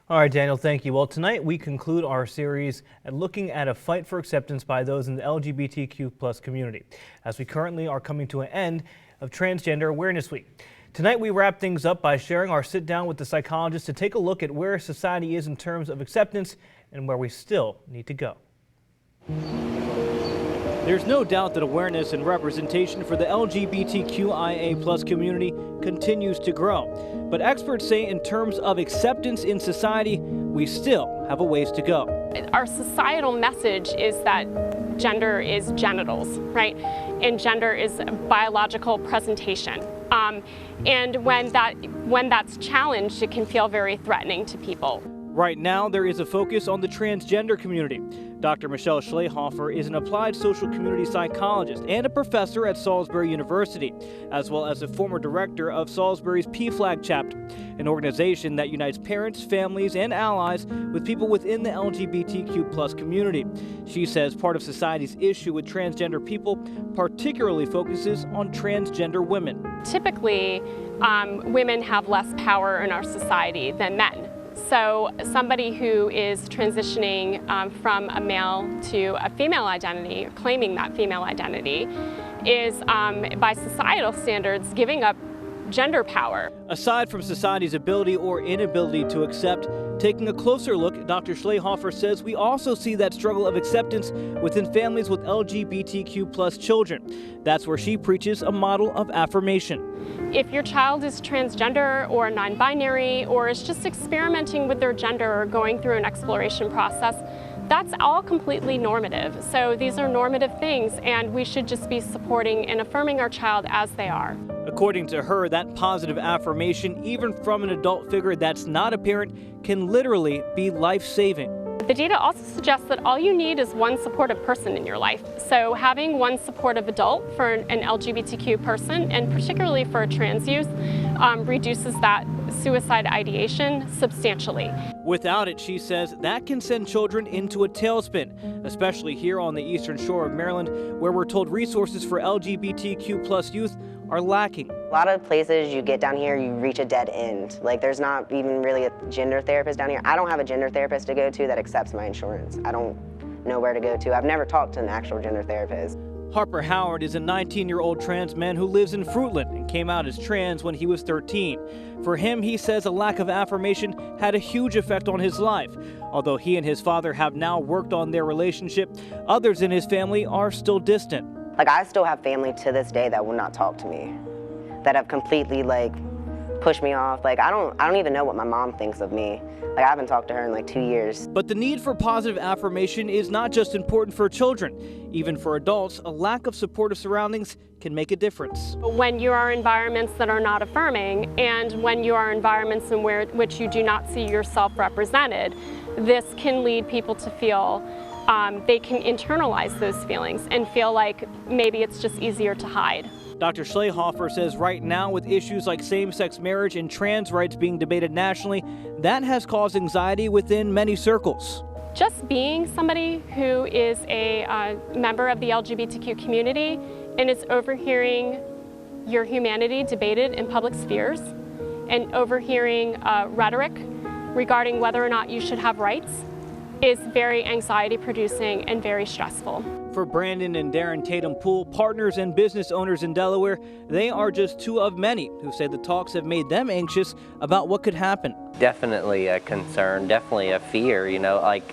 All right, Daniel, thank you. Well, tonight we conclude our series at looking at a fight for acceptance by those in the LGBTQ plus community, as we currently are coming to an end of Transgender Awareness Week. Tonight we wrap things up by sharing our sit down with the psychologist to take a look at where society is in terms of acceptance and where we still need to go. There's no doubt that awareness and representation for the LGBTQIA+ community continues to grow. But experts say in terms of acceptance in society, we still have a ways to go. Our societal message is that gender is genitals, right? And gender is biological presentation. And when that's challenged, it can feel very threatening to people. Right now, there is a focus on the transgender community. Dr. Michele Schlehofer is an applied social community psychologist and a professor at Salisbury University, as well as a former director of Salisbury's PFLAG chapter, an organization that unites parents, families, and allies with people within the LGBTQ+ community. She says part of society's issue with transgender people particularly focuses on transgender women. Typically, women have less power in our society than men. So somebody who is transitioning from a male to a female identity, or claiming that female identity, is by societal standards giving up gender power. Aside from society's ability or inability to accept, taking a closer look, Dr. Schlehofer says we also see that struggle of acceptance within families with LGBTQ+ children. That's where she preaches a model of affirmation. If your child is transgender or non-binary or is just experimenting with their gender or going through an exploration process, that's all completely normative. So these are normative things, and we should just be supporting and affirming our child as they are. According to her, that positive affirmation, even from an adult figure that's not a parent, can literally be life-saving. The data also suggests that all you need is one supportive person in your life. So having one supportive adult for an LGBTQ person, and particularly for a trans youth, reduces that suicide ideation substantially. Without it, she says, that can send children into a tailspin, especially here on the eastern shore of Maryland, where we're told resources for LGBTQ+ youth are lacking. A lot of places you get down here, you reach a dead end. Like, there's not even really a gender therapist down here. I don't have a gender therapist to go to that accepts my insurance. I don't know where to go to. I've never talked to an actual gender therapist. Harper Howard is a 19-year-old trans man who lives in Fruitland and came out as trans when he was 13. For him, he says a lack of affirmation had a huge effect on his life. Although he and his father have now worked on their relationship, others in his family are still distant. Like, I still have family to this day that will not talk to me, that have completely, like, pushed me off. Like, I don't even know what my mom thinks of me. Like, I haven't talked to her in like 2 years. But the need for positive affirmation is not just important for children. Even for adults, a lack of supportive surroundings can make a difference. When you are in environments that are not affirming, and when you are in environments in which you do not see yourself represented, this can lead people to feel they can internalize those feelings and feel like maybe it's just easier to hide. Dr. Schlehofer says right now, with issues like same-sex marriage and trans rights being debated nationally, that has caused anxiety within many circles. Just being somebody who is a member of the LGBTQ community and is overhearing your humanity debated in public spheres and overhearing rhetoric regarding whether or not you should have rights is very anxiety-producing and very stressful. For Brandon and Darren Tatum Poole, partners and business owners in Delaware, they are just two of many who say the talks have made them anxious about what could happen. Definitely a concern, definitely a fear, you know, like,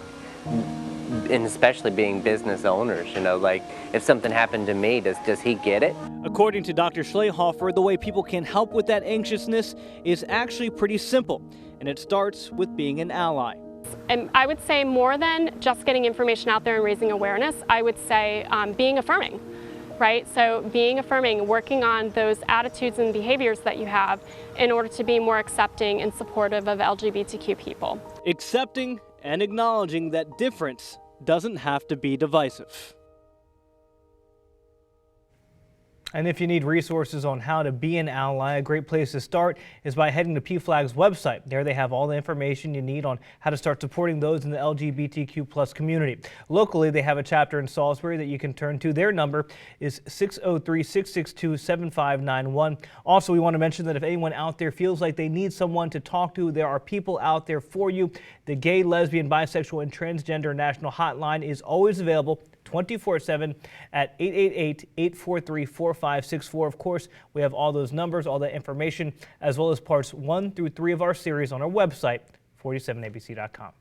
and especially being business owners, you know, like, if something happened to me, does he get it? According to Dr. Schlehofer, the way people can help with that anxiousness is actually pretty simple, and it starts with being an ally. And I would say more than just getting information out there and raising awareness, I would say being affirming, right? So being affirming, working on those attitudes and behaviors that you have in order to be more accepting and supportive of LGBTQ people. Accepting and acknowledging that difference doesn't have to be divisive. And if you need resources on how to be an ally, a great place to start is by heading to PFLAG's website. There they have all the information you need on how to start supporting those in the LGBTQ+ community. Locally, they have a chapter in Salisbury that you can turn to. Their number is 603-662-7591. Also, we want to mention that if anyone out there feels like they need someone to talk to, there are people out there for you. The Gay, Lesbian, Bisexual, and Transgender National Hotline is always available 24/7 at 888-843-4564. Of course, we have all those numbers, all that information, as well as parts 1 through 3 of our series on our website, 47abc.com.